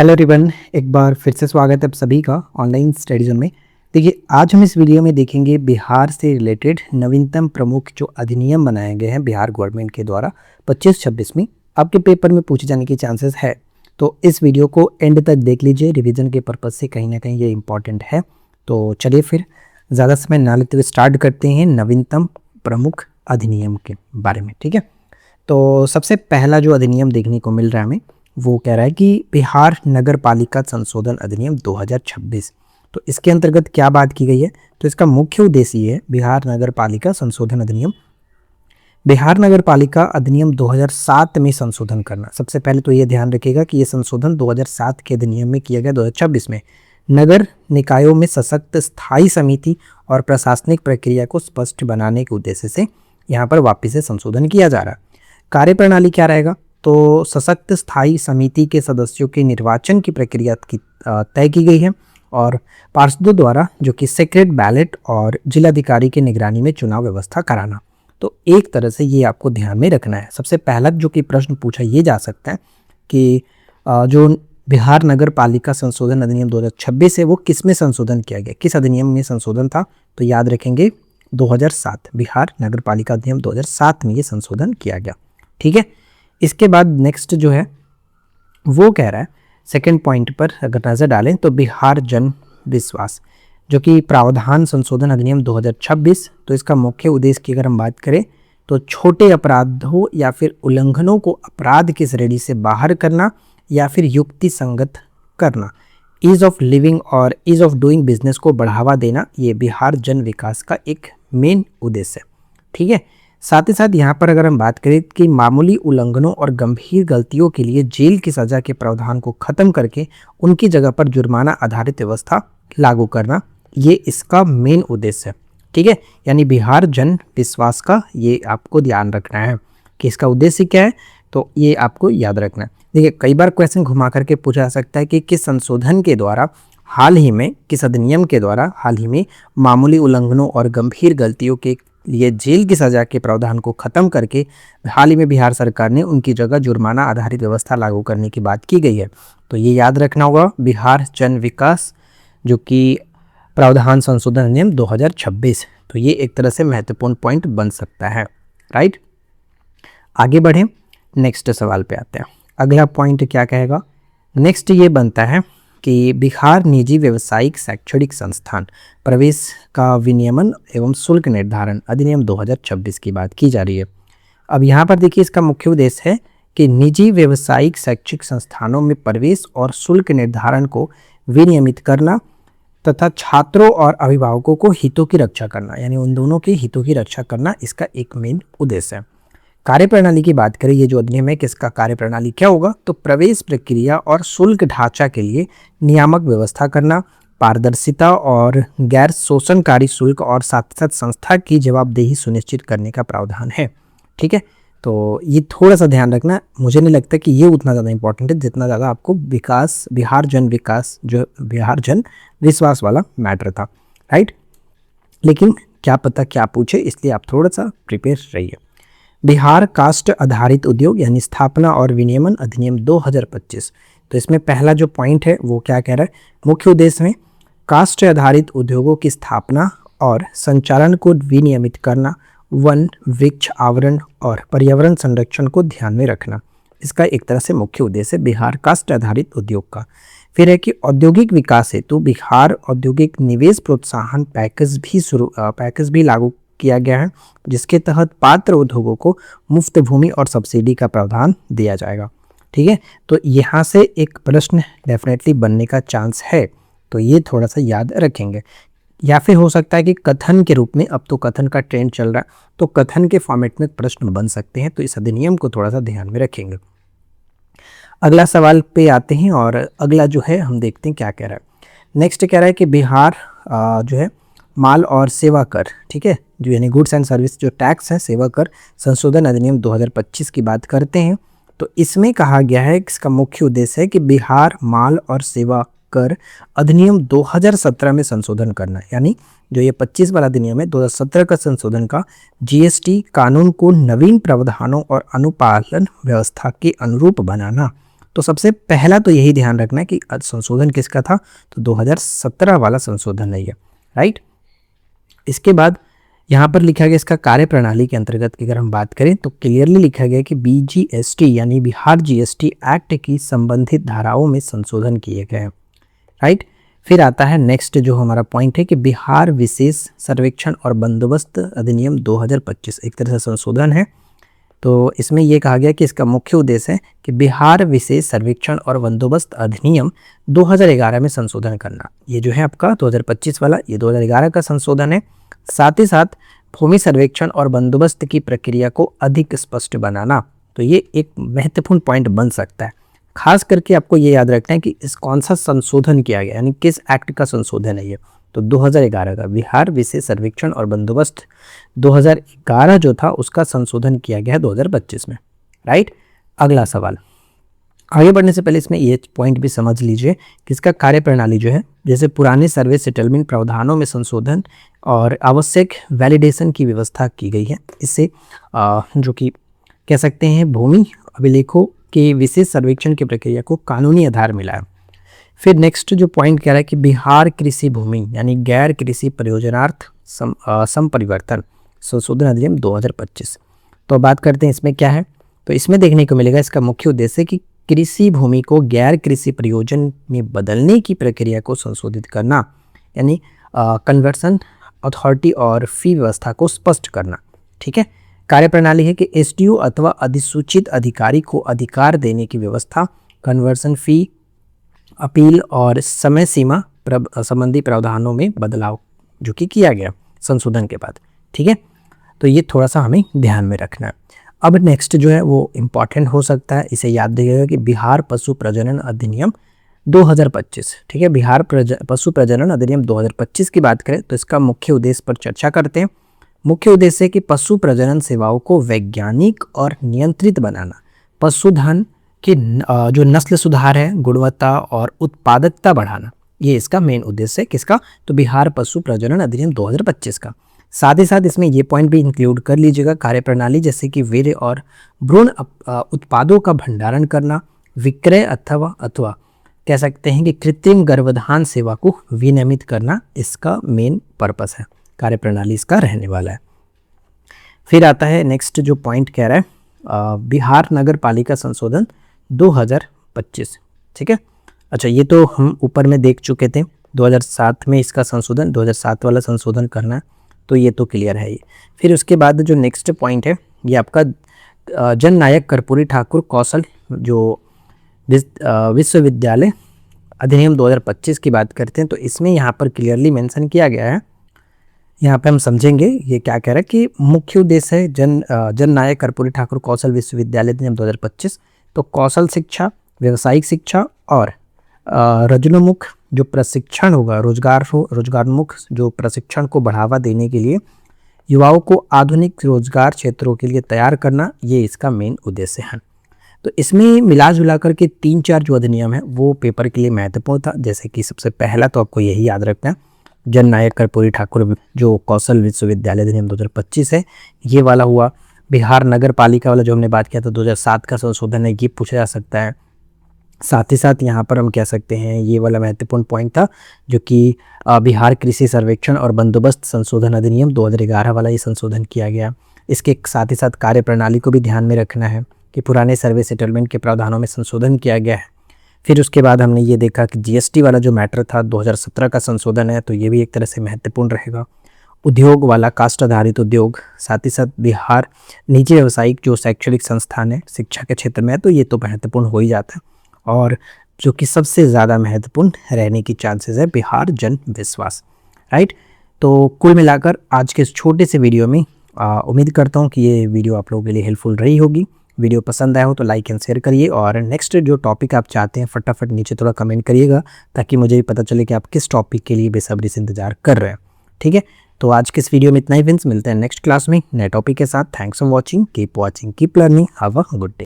Hello everyone, एक बार फिर से स्वागत है आप सभी का ऑनलाइन स्टडी जोन में। देखिए, आज हम इस वीडियो में देखेंगे बिहार से रिलेटेड नवीनतम प्रमुख जो अधिनियम बनाए गए हैं बिहार गवर्नमेंट के द्वारा 25-26 में आपके पेपर में पूछे जाने की चांसेस है। तो इस वीडियो को एंड तक देख लीजिए, रिवीजन के पर्पज़ से कहीं ना कहीं ये इंपॉर्टेंट है। तो चलिए फिर ज़्यादा समय ना लेते हुए स्टार्ट करते हैं नवीनतम प्रमुख अधिनियम के बारे में। ठीक है, तो सबसे पहला जो अधिनियम देखने को मिल रहा है हमें, वो कह रहा है कि बिहार नगर पालिका संशोधन अधिनियम 2026। तो इसके अंतर्गत क्या बात की गई है, तो इसका मुख्य उद्देश्य ये है, बिहार नगर पालिका संशोधन अधिनियम, बिहार नगर पालिका अधिनियम 2007 में संशोधन करना। सबसे पहले तो ये ध्यान रखिएगा कि ये संशोधन 2007 के अधिनियम में किया गया। 2026 में नगर निकायों में सशक्त स्थायी समिति और प्रशासनिक प्रक्रिया को स्पष्ट बनाने के उद्देश्य से यहाँ पर वापस से संशोधन किया जा रहा है। कार्यप्रणाली क्या रहेगा, तो सशक्त स्थायी समिति के सदस्यों के निर्वाचन की प्रक्रिया की तय की गई है और पार्षदों द्वारा जो कि सीक्रेट बैलेट और जिलाधिकारी की निगरानी में चुनाव व्यवस्था कराना। तो एक तरह से ये आपको ध्यान में रखना है। सबसे पहला जो कि प्रश्न पूछा ये जा सकता है कि जो बिहार नगर पालिका संशोधन अधिनियम 2026 है वो किस में संशोधन किया गया, किस अधिनियम में संशोधन था, तो याद रखेंगे 2007, बिहार नगर पालिका अधिनियम 2007 में ये संशोधन किया गया। ठीक है, इसके बाद नेक्स्ट जो है वो कह रहा है, सेकंड पॉइंट पर अगर नज़र डालें तो बिहार जन विश्वास जो कि प्रावधान संशोधन अधिनियम 2026, तो इसका मुख्य उद्देश्य की अगर हम बात करें तो छोटे अपराधों या फिर उल्लंघनों को अपराध की श्रेणी से बाहर करना या फिर युक्ति संगत करना, ईज ऑफ लिविंग और ईज ऑफ डूइंग बिजनेस को बढ़ावा देना, ये बिहार जन विकास का एक मेन उद्देश्य है। ठीक है, साथ ही साथ यहाँ पर अगर हम बात करें कि मामूली उल्लंघनों और गंभीर गलतियों के लिए जेल की सज़ा के प्रावधान को ख़त्म करके उनकी जगह पर जुर्माना आधारित व्यवस्था लागू करना, ये इसका मेन उद्देश्य है। ठीक है, यानी बिहार जन विश्वास का ये आपको ध्यान रखना है कि इसका उद्देश्य क्या है, तो ये आपको याद रखना है। देखिए, कई बार क्वेश्चन घुमा करके पूछा जा सकता है कि किस संशोधन के द्वारा हाल ही में, किस अधिनियम के द्वारा हाल ही में मामूली उल्लंघनों और गंभीर गलतियों के लिए जेल की सज़ा के प्रावधान को ख़त्म करके हाल ही में बिहार सरकार ने उनकी जगह जुर्माना आधारित व्यवस्था लागू करने की बात की गई है। तो ये याद रखना होगा, बिहार जन विकास जो कि प्रावधान संशोधन अधिनियम 2026। तो ये एक तरह से महत्वपूर्ण पॉइंट बन सकता है। राइट, आगे बढ़ें, नेक्स्ट सवाल पे आते हैं। अगला पॉइंट क्या कहेगा, नेक्स्ट ये बनता है कि बिहार निजी व्यावसायिक शैक्षणिक संस्थान प्रवेश का विनियमन एवं शुल्क निर्धारण अधिनियम 2026 की बात की जा रही है। अब यहाँ पर देखिए, इसका मुख्य उद्देश्य है कि निजी व्यावसायिक शैक्षिक संस्थानों में प्रवेश और शुल्क निर्धारण को विनियमित करना तथा छात्रों और अभिभावकों को हितों की रक्षा करना, यानी उन दोनों के हितों की रक्षा करना इसका एक मेन उद्देश्य है। कार्यप्रणाली की बात करें, ये जो अधिनियम है किसका कार्यप्रणाली क्या होगा, तो प्रवेश प्रक्रिया और शुल्क ढांचा के लिए नियामक व्यवस्था करना, पारदर्शिता और गैर शोषणकारी शुल्क और साथ साथ संस्था की जवाबदेही सुनिश्चित करने का प्रावधान है। ठीक है, तो ये थोड़ा सा ध्यान रखना। मुझे नहीं लगता कि ये उतना ज़्यादा इंपॉर्टेंट है जितना ज़्यादा आपको विकास, बिहार जन विकास, जो बिहार जन विश्वास वाला मैटर था। राइट, लेकिन क्या पता क्या पूछे, इसलिए आप थोड़ा सा प्रिपेयर रहिए। बिहार कास्ट आधारित उद्योग यानी स्थापना और विनियमन अधिनियम 2025, तो इसमें पहला जो पॉइंट है वो क्या कह रहा है, मुख्य उद्देश्य में कास्ट आधारित उद्योगों की स्थापना और संचालन को विनियमित करना, वन वृक्ष आवरण और पर्यावरण संरक्षण को ध्यान में रखना, इसका एक तरह से मुख्य उद्देश्य है बिहार कास्ट आधारित उद्योग का। फिर है कि औद्योगिक विकास हेतु बिहार औद्योगिक निवेश प्रोत्साहन पैकेज भी लागू किया गया है, जिसके तहत पात्र उद्योगों को मुफ्त भूमि और सब्सिडी का प्रावधान दिया जाएगा। ठीक है, तो यहाँ से एक प्रश्न डेफिनेटली बनने का चांस है, तो ये थोड़ा सा याद रखेंगे। या फिर हो सकता है कि कथन के रूप में, अब तो कथन का ट्रेंड चल रहा है, तो कथन के फॉर्मेट में प्रश्न बन सकते हैं, तो इस अधिनियम को थोड़ा सा ध्यान में रखेंगे। अगला सवाल पे आते हैं और अगला जो है हम देखते हैं क्या कह रहा है। नेक्स्ट कह रहा है कि बिहार जो है माल और सेवा कर, ठीक है, जो यानी गुड्स एंड सर्विस जो टैक्स है, सेवा कर संशोधन अधिनियम 2025 की बात करते हैं। तो इसमें कहा गया है कि इसका मुख्य उद्देश्य है कि बिहार माल और सेवा कर अधिनियम 2017 में संशोधन करना, यानी जो ये 25 वाला अधिनियम है 2017 का संशोधन का जीएसटी कानून को नवीन प्रावधानों और अनुपालन व्यवस्था के अनुरूप बनाना। तो सबसे पहला तो यही ध्यान रखना है कि संशोधन किसका था, तो 2017 वाला संशोधन है ये, राइट। इसके बाद यहाँ पर लिखा गया इसका कार्यप्रणाली के अंतर्गत की अगर हम बात करें तो क्लियरली लिखा गया कि BGST यानी बिहार GST एक्ट की संबंधित धाराओं में संशोधन किए गए हैं, राइट। फिर आता है नेक्स्ट जो हमारा पॉइंट है कि बिहार विशेष सर्वेक्षण और बंदोबस्त अधिनियम 2025 एक तरह से संशोधन है। तो इसमें यह कहा गया कि इसका मुख्य उद्देश्य है कि बिहार विशेष सर्वेक्षण और बंदोबस्त अधिनियम 2011 में संशोधन करना। ये जो है आपका 2025 वाला, ये 2011 का संशोधन है। साथ ही साथ भूमि सर्वेक्षण और बंदोबस्त की प्रक्रिया को अधिक स्पष्ट बनाना, तो ये एक महत्वपूर्ण पॉइंट बन सकता है। खास करके आपको ये याद रखना है कि इस कौन सा संशोधन किया गया, यानी किस एक्ट का संशोधन है ये, तो 2011 का बिहार विशेष सर्वेक्षण और बंदोबस्त 2011 जो था उसका संशोधन किया गया है 2025 में, राइट। अगला सवाल, आगे बढ़ने से पहले इसमें ये पॉइंट भी समझ लीजिए कि इसका कार्यप्रणाली जो है, जैसे पुराने सर्वे सेटलमेंट प्रावधानों में संशोधन और आवश्यक वैलिडेशन की व्यवस्था की गई है। इससे जो कि कह सकते हैं भूमि अभिलेखों के विशेष सर्वेक्षण की प्रक्रिया को कानूनी आधार मिला है। फिर नेक्स्ट जो पॉइंट कह रहा है कि बिहार कृषि भूमि यानी गैर कृषि परियोजनार्थ संपरिवर्तन संशोधन अधिनियम 2025। तो बात करते हैं इसमें क्या है, तो इसमें देखने को मिलेगा इसका मुख्य उद्देश्य कि कृषि भूमि को गैर कृषि प्रयोजन में बदलने की प्रक्रिया को संशोधित करना, यानी कन्वर्सन अथॉरिटी और फी व्यवस्था को स्पष्ट करना, ठीक है। कार्यप्रणाली है कि SDO अथवा अधिसूचित अधिकारी को अधिकार देने की व्यवस्था, कन्वर्सन फी, अपील और समय सीमा संबंधी प्रावधानों में बदलाव जो कि किया गया संशोधन के बाद, ठीक है। तो ये थोड़ा सा हमें ध्यान में रखना है। अब नेक्स्ट जो है वो इम्पॉर्टेंट हो सकता है, इसे याद रखिएगा कि बिहार पशु प्रजनन अधिनियम 2025, ठीक है। बिहार पशु प्रजनन अधिनियम 2025 की बात करें तो इसका मुख्य उद्देश्य पर चर्चा करते हैं। मुख्य उद्देश्य है कि पशु प्रजनन सेवाओं को वैज्ञानिक और नियंत्रित बनाना, पशुधन की जो नस्ल सुधार है, गुणवत्ता और उत्पादकता बढ़ाना, ये इसका मेन उद्देश्य है। किसका, तो बिहार पशु प्रजनन अधिनियम 2025 का। साथ ही साथ इसमें ये पॉइंट भी इंक्लूड कर लीजिएगा कार्यप्रणाली, जैसे कि वीर्य और भ्रूण उत्पादों का भंडारण करना, विक्रय अथवा कह सकते हैं कि कृत्रिम गर्भाधान सेवा को विनियमित करना, इसका मेन पर्पस है, कार्यप्रणाली इसका रहने वाला है। फिर आता है नेक्स्ट जो पॉइंट कह रहा है बिहार नगर पालिका संशोधन 2025, ठीक है। अच्छा, ये तो हम ऊपर में देख चुके थे, 2007 में इसका संशोधन, 2007 वाला संशोधन करना है, तो ये तो क्लियर है ये। फिर उसके बाद जो नेक्स्ट पॉइंट है ये आपका जननायक कर्पूरी ठाकुर कौशल जो विश्वविद्यालय अधिनियम 2025 की बात करते हैं, तो इसमें यहाँ पर क्लियरली मेंशन किया गया है। यहाँ पे हम समझेंगे ये क्या कह रहा है कि मुख्य उद्देश्य है जननायक कर्पूरी ठाकुर कौशल विश्वविद्यालय अधिनियम 2025। तो कौशल शिक्षा, व्यावसायिक शिक्षा और रोजगारोन्मुख जो प्रशिक्षण होगा, रोजगारोन्मुख जो प्रशिक्षण को बढ़ावा देने के लिए युवाओं को आधुनिक रोजगार क्षेत्रों के लिए तैयार करना, ये इसका मेन उद्देश्य है। तो इसमें मिला जुला करके 3-4 जो अधिनियम है वो पेपर के लिए महत्वपूर्ण था। जैसे कि सबसे पहला तो आपको यही याद रखना है, जननायक कर्पूरी ठाकुर जो कौशल विश्वविद्यालय अधिनियम 2025 है, ये वाला हुआ। बिहार नगर पालिका वाला जो हमने बात किया था 2007 का संशोधन है, ये पूछा जा सकता है। साथ ही साथ यहाँ पर हम कह सकते हैं ये वाला महत्वपूर्ण पॉइंट था जो कि बिहार कृषि सर्वेक्षण और बंदोबस्त संशोधन अधिनियम 2011 वाला ये संशोधन किया गया। इसके साथ ही साथ कार्यप्रणाली को भी ध्यान में रखना है कि पुराने सर्वे सेटलमेंट के प्रावधानों में संशोधन किया गया है। फिर उसके बाद हमने ये देखा कि GST वाला जो मैटर था 2017 का संशोधन है, तो ये भी एक तरह से महत्वपूर्ण रहेगा। उद्योग वाला कास्ट आधारित उद्योग, साथ ही साथ बिहार निजी व्यावसायिक जो शैक्षणिक संस्थान है शिक्षा के क्षेत्र में है, तो ये तो महत्वपूर्ण हो ही जाता है। और जो कि सबसे ज़्यादा महत्वपूर्ण रहने की चांसेस है बिहार जन विश्वास, राइट। तो कुल मिलाकर आज के इस छोटे से वीडियो में उम्मीद करता हूँ कि ये वीडियो आप लोगों के लिए हेल्पफुल रही होगी। वीडियो पसंद आया हो तो लाइक एंड शेयर करिए, और नेक्स्ट जो टॉपिक आप चाहते हैं फटाफट नीचे थोड़ा कमेंट करिएगा ताकि मुझे भी पता चले कि आप किस टॉपिक के लिए बेसब्री से इंतजार कर रहे हैं, ठीक है। तो आज के इस वीडियो में इतना ही फ्रेंड्स, मिलते हैं नेक्स्ट क्लास में नए टॉपिक के साथ। Thanks for watching, keep watching, keep learning, have a good day.